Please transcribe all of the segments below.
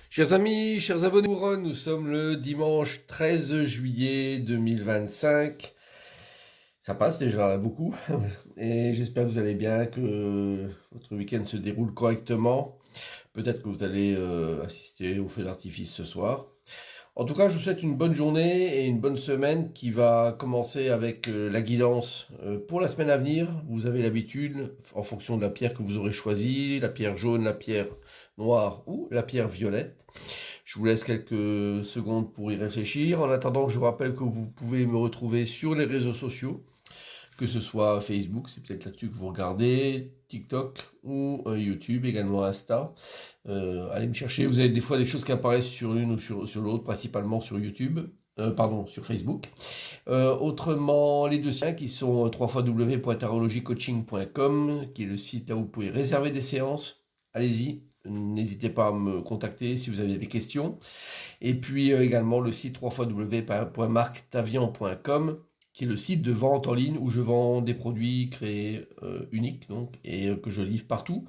Chers amis, chers abonnés, nous sommes le dimanche 13 juillet 2025. Ça passe déjà beaucoup et j'espère que vous allez bien, que votre week-end se déroule correctement. Peut-être que vous allez assister au feu d'artifice ce soir. En tout cas, je vous souhaite une bonne journée et une bonne semaine qui va commencer avec la guidance pour la semaine à venir. Vous avez l'habitude, en fonction de la pierre que vous aurez choisie, la pierre jaune, la pierre noire ou la pierre violette. Je vous laisse quelques secondes pour y réfléchir. En attendant, je vous rappelle que vous pouvez me retrouver sur les réseaux sociaux, que ce soit Facebook, c'est peut-être là-dessus que vous regardez, TikTok ou YouTube, également Insta. Allez me chercher, vous avez des fois des choses qui apparaissent sur l'une ou sur l'autre, principalement sur YouTube. Sur Facebook. Autrement, les deux sites qui sont www.tarologycoaching.com, qui est le site là où vous pouvez réserver des séances. Allez-y, n'hésitez pas à me contacter si vous avez des questions. Et puis également le site www.marctavian.com, qui est le site de vente en ligne où je vends des produits créés uniques et que je livre partout,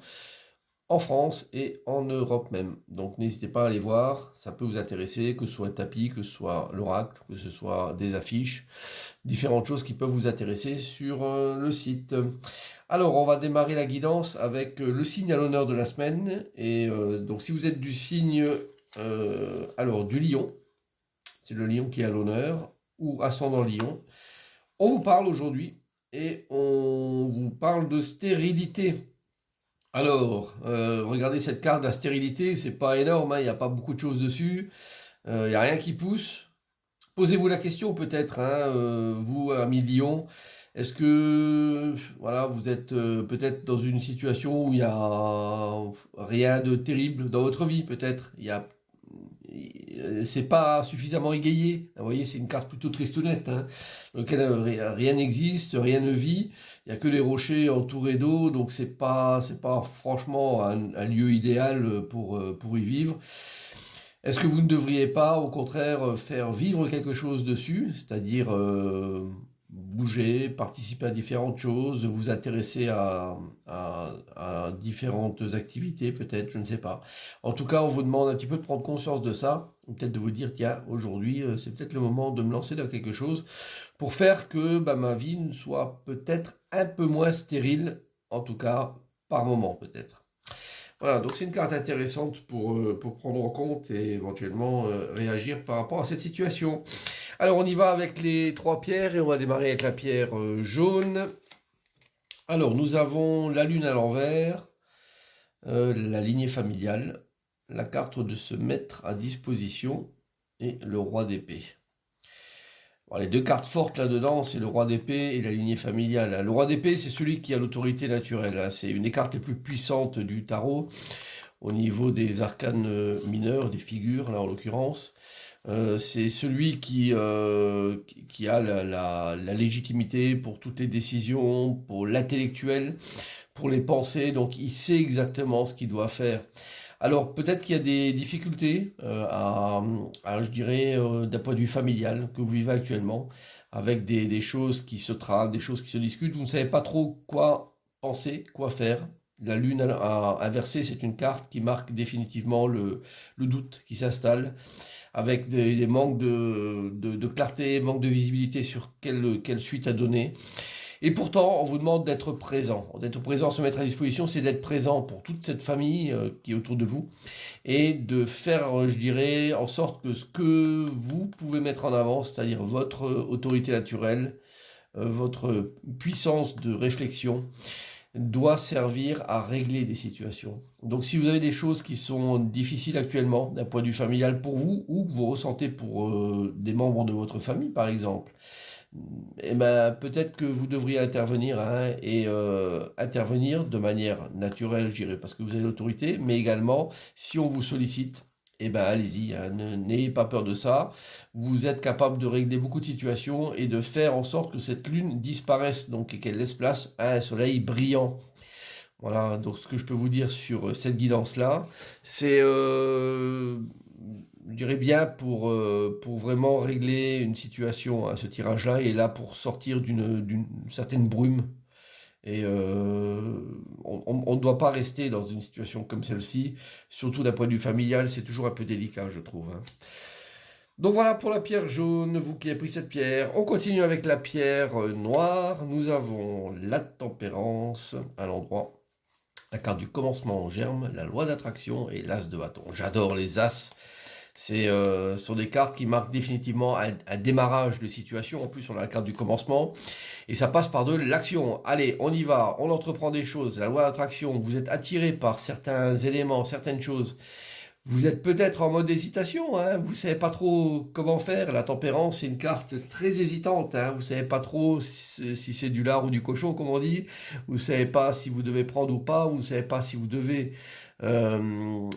en France et en Europe même. Donc n'hésitez pas à aller voir, ça peut vous intéresser, que ce soit un tapis, que ce soit l'oracle, que ce soit des affiches, différentes choses qui peuvent vous intéresser sur le site. Alors, on va démarrer la guidance avec le signe à l'honneur de la semaine. Et donc, si vous êtes du signe du lion, c'est le lion qui est à l'honneur, ou ascendant lion, on vous parle aujourd'hui et on vous parle de stérilité. Alors, regardez cette carte de la stérilité, c'est pas énorme, hein, il n'y a pas beaucoup de choses dessus, il n'y a rien qui pousse. Posez-vous la question peut-être, vous, ami Lion, est-ce que voilà, vous êtes peut-être dans une situation où il n'y a rien de terrible dans votre vie, peut-être. C'est pas suffisamment égayé. Vous voyez, c'est une carte plutôt tristounette, dans laquelle rien n'existe, rien ne vit. Il n'y a que des rochers entourés d'eau, donc c'est pas franchement un lieu idéal pour y vivre. Est-ce que vous ne devriez pas, au contraire, faire vivre quelque chose dessus, c'est-à-dire bouger, participer à différentes choses, vous intéresser à différentes activités, peut-être, je ne sais pas. En tout cas, on vous demande un petit peu de prendre conscience de ça, peut-être de vous dire, tiens, aujourd'hui, c'est peut-être le moment de me lancer dans quelque chose pour faire que ma vie ne soit peut-être un peu moins stérile, en tout cas, par moment, peut-être. Voilà, donc c'est une carte intéressante pour prendre en compte et éventuellement réagir par rapport à cette situation. Alors on y va avec les trois pierres et on va démarrer avec la pierre jaune. Alors nous avons la lune à l'envers, la lignée familiale, la carte de se mettre à disposition et le roi d'épée. Bon, les deux cartes fortes là-dedans, c'est le roi d'épée et la lignée familiale. Le roi d'épée, c'est celui qui a l'autorité naturelle. C'est une des cartes les plus puissantes du tarot au niveau des arcanes mineurs, des figures, là en l'occurrence. C'est celui qui a la légitimité pour toutes les décisions, pour l'intellectuel, pour les pensées, donc il sait exactement ce qu'il doit faire. Alors peut-être qu'il y a des difficultés je dirais, d'un point de vue familial que vous vivez actuellement, avec des choses qui se trament, des choses qui se discutent, vous ne savez pas trop quoi penser, quoi faire. La lune inversée, c'est une carte qui marque définitivement le doute qui s'installe, avec des manques de clarté, manque de visibilité sur quelle suite à donner. Et pourtant, on vous demande d'être présent. D'être présent, se mettre à disposition, c'est d'être présent pour toute cette famille qui est autour de vous et de faire, je dirais, en sorte que ce que vous pouvez mettre en avant, c'est-à-dire votre autorité naturelle, votre puissance de réflexion, doit servir à régler des situations. Donc si vous avez des choses qui sont difficiles actuellement d'un point de vue familial pour vous ou que vous ressentez pour des membres de votre famille par exemple, eh ben, peut-être que vous devriez intervenir et intervenir de manière naturelle, je dirais, parce que vous avez l'autorité, mais également si on vous sollicite, eh ben, allez-y, n'ayez pas peur de ça. Vous êtes capable de régler beaucoup de situations et de faire en sorte que cette lune disparaisse, donc et qu'elle laisse place à un soleil brillant. Voilà, donc ce que je peux vous dire sur cette guidance-là, c'est, je dirais bien, pour vraiment régler une situation, ce tirage-là est là pour sortir d'une certaine brume Et on ne doit pas rester dans une situation comme celle-ci, surtout d'un point de vue familial, c'est toujours un peu délicat, je trouve, hein. Donc voilà pour la pierre jaune, vous qui avez pris cette pierre. On continue avec la pierre noire. Nous avons la tempérance à l'endroit, la carte du commencement en germe, la loi d'attraction et l'as de bâton. J'adore les as. C'est sont des cartes qui marquent définitivement un démarrage de situation. En plus, on a la carte du commencement. Et ça passe par de l'action. Allez, on y va, on entreprend des choses. La loi d'attraction, vous êtes attiré par certains éléments, certaines choses. Vous êtes peut-être en mode hésitation, hein, vous ne savez pas trop comment faire. La tempérance, c'est une carte très hésitante, hein, vous ne savez pas trop si c'est du lard ou du cochon, comme on dit. Vous ne savez pas si vous devez prendre ou pas, vous ne savez pas si vous devez aller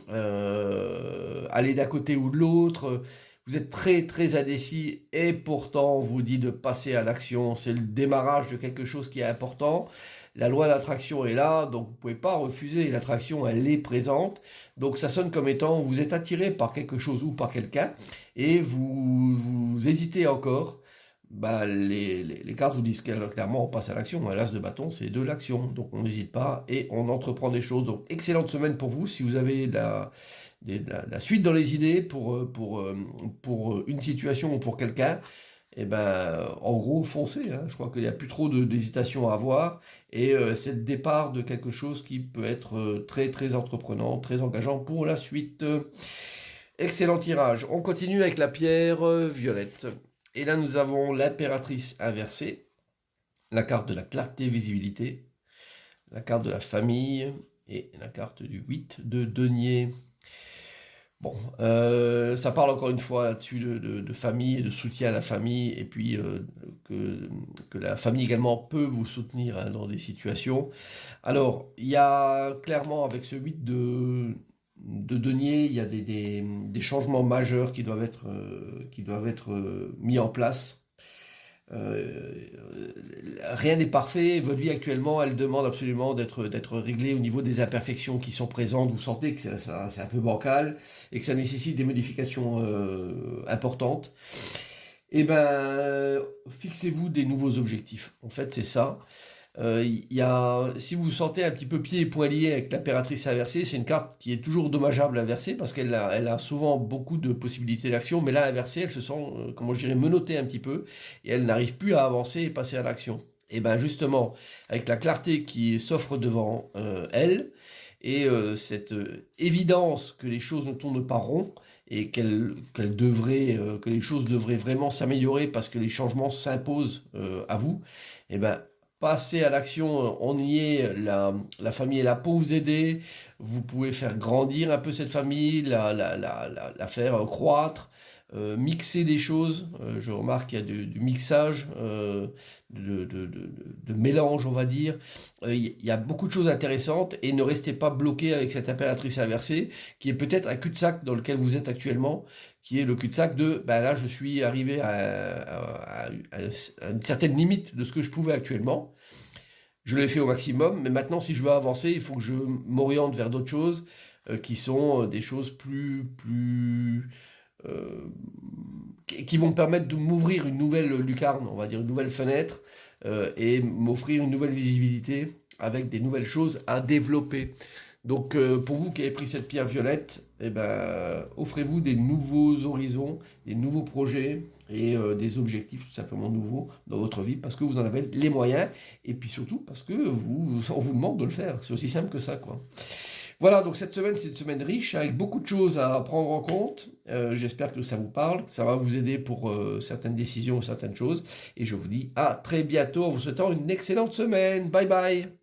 d'un côté ou de l'autre. Vous êtes très très indécis et pourtant on vous dit de passer à l'action. C'est le démarrage de quelque chose qui est important. La loi d'attraction est là, donc vous ne pouvez pas refuser. L'attraction, elle est présente. Donc ça sonne comme étant, vous êtes attiré par quelque chose ou par quelqu'un et vous hésitez encore. Bah, les cartes vous disent clairement, on passe à l'action. L'as de bâton, c'est de l'action. Donc on n'hésite pas et on entreprend des choses. Donc excellente semaine pour vous. Si vous avez la suite dans les idées pour une situation ou pour quelqu'un, et ben, en gros, foncez, hein. Je crois qu'il n'y a plus trop d'hésitation à avoir. Et c'est le départ de quelque chose qui peut être très, très entreprenant, très engageant pour la suite. Excellent tirage. On continue avec la pierre violette. Et là, nous avons l'impératrice inversée, la carte de la clarté, visibilité, la carte de la famille et la carte du 8 de denier. Bon, ça parle encore une fois là-dessus de famille, de soutien à la famille, et puis que la famille également peut vous soutenir, hein, dans des situations. Alors, il y a clairement avec ce 8 de denier, il y a des changements majeurs qui doivent être mis en place. Rien n'est parfait, votre vie actuellement, elle demande absolument d'être réglée au niveau des imperfections qui sont présentes. Vous sentez que c'est un peu bancal et que ça nécessite des modifications importantes. Et ben, fixez-vous des nouveaux objectifs. En fait, c'est ça. Si vous vous sentez un petit peu pieds et poings liés avec l'impératrice inversée, c'est une carte qui est toujours dommageable inversée parce qu'elle a souvent beaucoup de possibilités d'action, mais là inversée, elle se sent, comment je dirais, menottée un petit peu et elle n'arrive plus à avancer et passer à l'action. Et bien justement, avec la clarté qui s'offre devant elle et cette évidence que les choses ne tournent pas rond et que les choses devraient vraiment s'améliorer parce que les changements s'imposent à vous, et ben passer à l'action, on y est, la famille est là pour vous aider, vous pouvez faire grandir un peu cette famille, la faire croître, mixer des choses, je remarque qu'il y a du mixage, de mélange, on va dire, il y a beaucoup de choses intéressantes et ne restez pas bloqué avec cette impératrice inversée qui est peut-être un cul-de-sac dans lequel vous êtes actuellement, qui est le cul-de-sac de, ben là je suis arrivé à une certaine limite de ce que je pouvais actuellement, je l'ai fait au maximum, mais maintenant si je veux avancer, il faut que je m'oriente vers d'autres choses qui sont des choses qui vont me permettre de m'ouvrir une nouvelle lucarne, on va dire une nouvelle fenêtre, et m'offrir une nouvelle visibilité avec des nouvelles choses à développer. Donc pour vous qui avez pris cette pierre violette, eh ben, offrez-vous des nouveaux horizons, des nouveaux projets et des objectifs tout simplement nouveaux dans votre vie parce que vous en avez les moyens et puis surtout parce que on vous demande de le faire. C'est aussi simple que ça, quoi. Voilà, donc cette semaine, c'est une semaine riche avec beaucoup de choses à prendre en compte. J'espère que ça vous parle, que ça va vous aider pour certaines décisions ou certaines choses. Et je vous dis à très bientôt en vous souhaitant une excellente semaine. Bye bye!